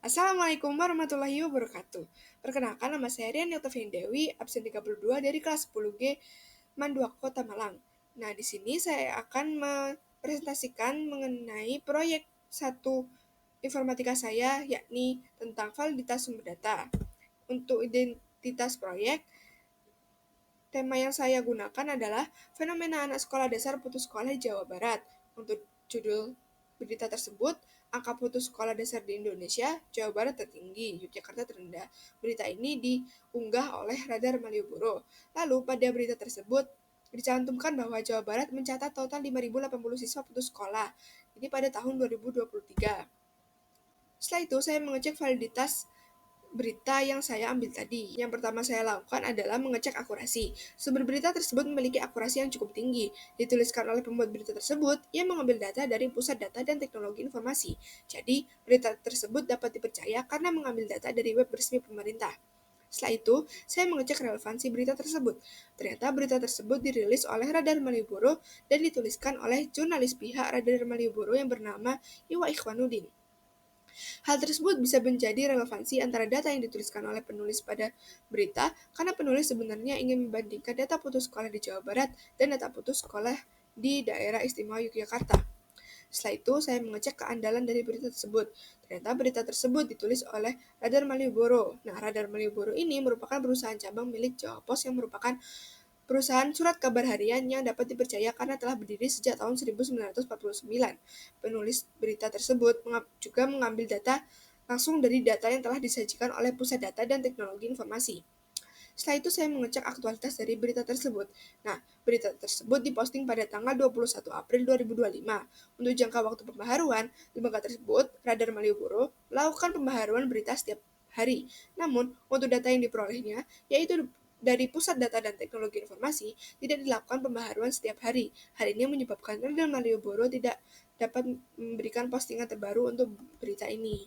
Assalamualaikum warahmatullahi wabarakatuh. Perkenalkan, nama saya Rian Yeltavin Dewi, absen 32 dari kelas 10G Manduak Kota Malang. Nah, di sini saya akan mempresentasikan mengenai proyek satu informatika saya, yakni tentang validitas sumber data. Untuk identitas proyek, tema yang saya gunakan adalah fenomena anak sekolah dasar putus sekolah di Jawa Barat. Untuk judul berita tersebut, angka putus sekolah dasar di Indonesia, Jawa Barat tertinggi, Yogyakarta terendah. Berita ini diunggah oleh Radar Malioboro. Lalu pada berita tersebut dicantumkan bahwa Jawa Barat mencatat total 5.080 siswa putus sekolah. Ini pada tahun 2023. Setelah itu saya mengecek validitas berita yang saya ambil tadi. Yang pertama saya lakukan adalah mengecek akurasi. Sumber berita tersebut memiliki akurasi yang cukup tinggi. Dituliskan oleh pembuat berita tersebut, ia mengambil data dari Pusat Data dan Teknologi Informasi. Jadi, berita tersebut dapat dipercaya karena mengambil data dari web resmi pemerintah. Setelah itu, saya mengecek relevansi berita tersebut. Ternyata berita tersebut dirilis oleh Radar Malioboro dan dituliskan oleh jurnalis pihak Radar Malioboro yang bernama Iwa Ikhwanuddin. Hal tersebut bisa menjadi relevansi antara data yang dituliskan oleh penulis pada berita, karena penulis sebenarnya ingin membandingkan data putus sekolah di Jawa Barat dan data putus sekolah di daerah istimewa Yogyakarta. Setelah itu, saya mengecek keandalan dari berita tersebut. Ternyata berita tersebut ditulis oleh Radar Malioboro. Nah, Radar Malioboro ini merupakan perusahaan cabang milik Jawa Pos yang merupakan perusahaan surat kabar harian yang dapat dipercaya karena telah berdiri sejak tahun 1949. Penulis berita tersebut juga mengambil data langsung dari data yang telah disajikan oleh Pusat Data dan Teknologi Informasi. Setelah itu saya mengecek aktualitas dari berita tersebut. Nah, berita tersebut diposting pada tanggal 21 April 2025. Untuk jangka waktu pembaharuan, lembaga tersebut, Radar Malioboro, melakukan pembaharuan berita setiap hari. Namun, untuk data yang diperolehnya, yaitu dari Pusat Data dan Teknologi Informasi, tidak dilakukan pembaharuan setiap hari. Hal ini menyebabkan Radar Malioboro tidak dapat memberikan postingan terbaru untuk berita ini.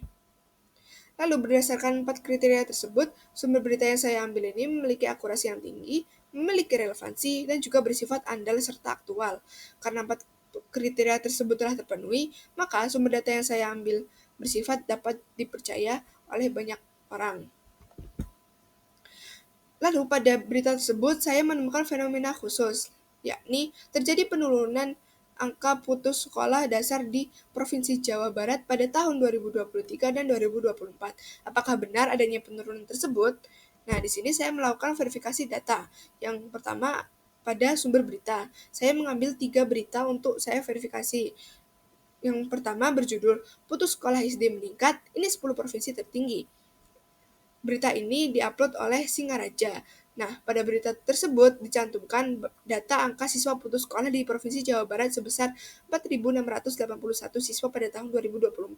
Lalu berdasarkan 4 kriteria tersebut, sumber berita yang saya ambil ini memiliki akurasi yang tinggi, memiliki relevansi, dan juga bersifat andal serta aktual. Karena 4 kriteria tersebut telah terpenuhi, maka sumber data yang saya ambil bersifat dapat dipercaya oleh banyak orang. Lalu pada berita tersebut saya menemukan fenomena khusus, yakni terjadi penurunan angka putus sekolah dasar di Provinsi Jawa Barat pada tahun 2023 dan 2024. Apakah benar adanya penurunan tersebut? Nah, di sini saya melakukan verifikasi data. Yang pertama, pada sumber berita. Saya mengambil 3 berita untuk saya verifikasi. Yang pertama berjudul, Putus Sekolah SD Meningkat, ini 10 provinsi tertinggi. Berita ini diupload oleh Singaraja. Nah, pada berita tersebut dicantumkan data angka siswa putus sekolah di Provinsi Jawa Barat sebesar 4.681 siswa pada tahun 2024.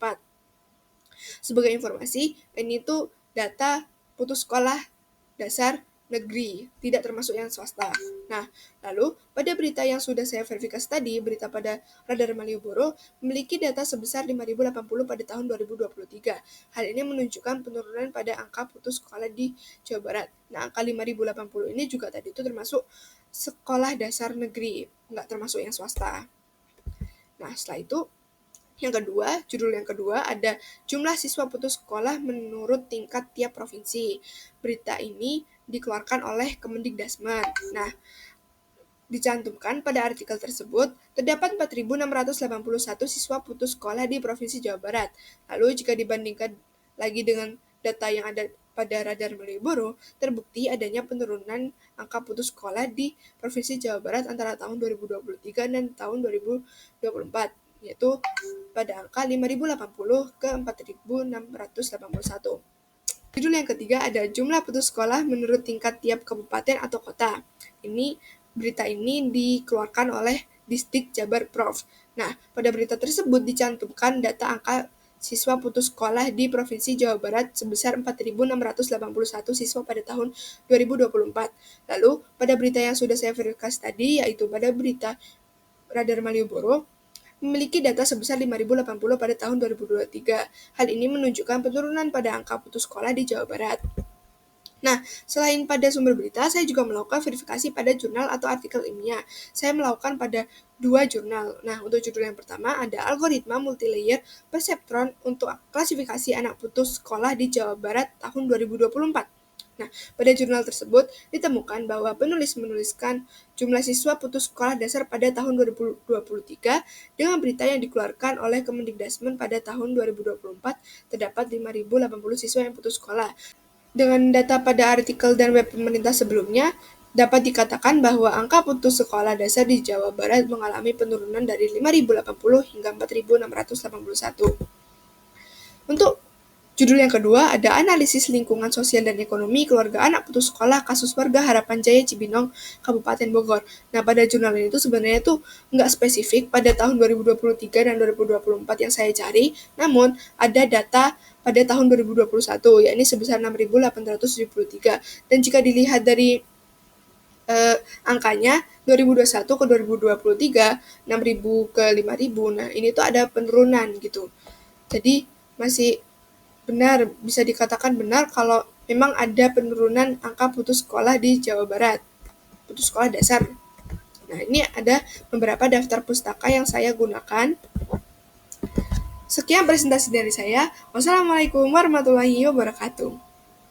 Sebagai informasi, ini tuh data putus sekolah dasar negeri, tidak termasuk yang swasta. Nah, lalu pada berita yang sudah saya verifikasi tadi, berita pada Radar Malioboro memiliki data sebesar 5.080 pada tahun 2023. Hal ini menunjukkan penurunan pada angka putus sekolah di Jawa Barat. Nah, angka 5.080 ini juga tadi itu termasuk sekolah dasar negeri, nggak termasuk yang swasta. Nah, setelah itu judul yang kedua ada jumlah siswa putus sekolah menurut tingkat tiap provinsi. Berita ini dikeluarkan oleh Kemendikdasmen. Nah, dicantumkan pada artikel tersebut, terdapat 4.681 siswa putus sekolah di Provinsi Jawa Barat. Lalu jika dibandingkan lagi dengan data yang ada pada Radar Malioboro, terbukti adanya penurunan angka putus sekolah di Provinsi Jawa Barat antara tahun 2023 dan tahun 2024, yaitu pada angka 5.080 ke 4.681. Judul yang ketiga ada jumlah putus sekolah menurut tingkat tiap kabupaten atau kota. Berita ini dikeluarkan oleh Distrik Jabar Prof. Nah, pada berita tersebut dicantumkan data angka siswa putus sekolah di Provinsi Jawa Barat sebesar 4.681 siswa pada tahun 2024. Lalu, pada berita yang sudah saya verifikasi tadi, yaitu pada berita Radar Malioboro, memiliki data sebesar 5.080 pada tahun 2023. Hal ini menunjukkan penurunan pada angka putus sekolah di Jawa Barat. Nah, selain pada sumber berita, saya juga melakukan verifikasi pada jurnal atau artikel ilmiah. Saya melakukan pada 2 jurnal. Nah, untuk judul yang pertama ada algoritma multilayer perseptron untuk klasifikasi anak putus sekolah di Jawa Barat tahun 2024. Nah, pada jurnal tersebut ditemukan bahwa penulis menuliskan jumlah siswa putus sekolah dasar pada tahun 2023 dengan berita yang dikeluarkan oleh Kemendikbudristek pada tahun 2024 terdapat 5.080 siswa yang putus sekolah. Dengan data pada artikel dan web pemerintah sebelumnya, dapat dikatakan bahwa angka putus sekolah dasar di Jawa Barat mengalami penurunan dari 5.080 hingga 4.681. Untuk judul yang kedua ada analisis lingkungan sosial dan ekonomi keluarga anak putus sekolah kasus warga Harapan Jaya Cibinong, Kabupaten Bogor. Nah, pada jurnal ini tuh sebenarnya tuh nggak spesifik pada tahun 2023 dan 2024 yang saya cari, namun ada data pada tahun 2021, yakni sebesar 6.873. Dan jika dilihat dari angkanya 2021 ke 2023, 6.000 ke 5.000, nah ini tuh ada penurunan gitu. Jadi masih benar, bisa dikatakan benar kalau memang ada penurunan angka putus sekolah di Jawa Barat, putus sekolah dasar. Nah, ini ada beberapa daftar pustaka yang saya gunakan. Sekian presentasi dari saya. Wassalamualaikum warahmatullahi wabarakatuh.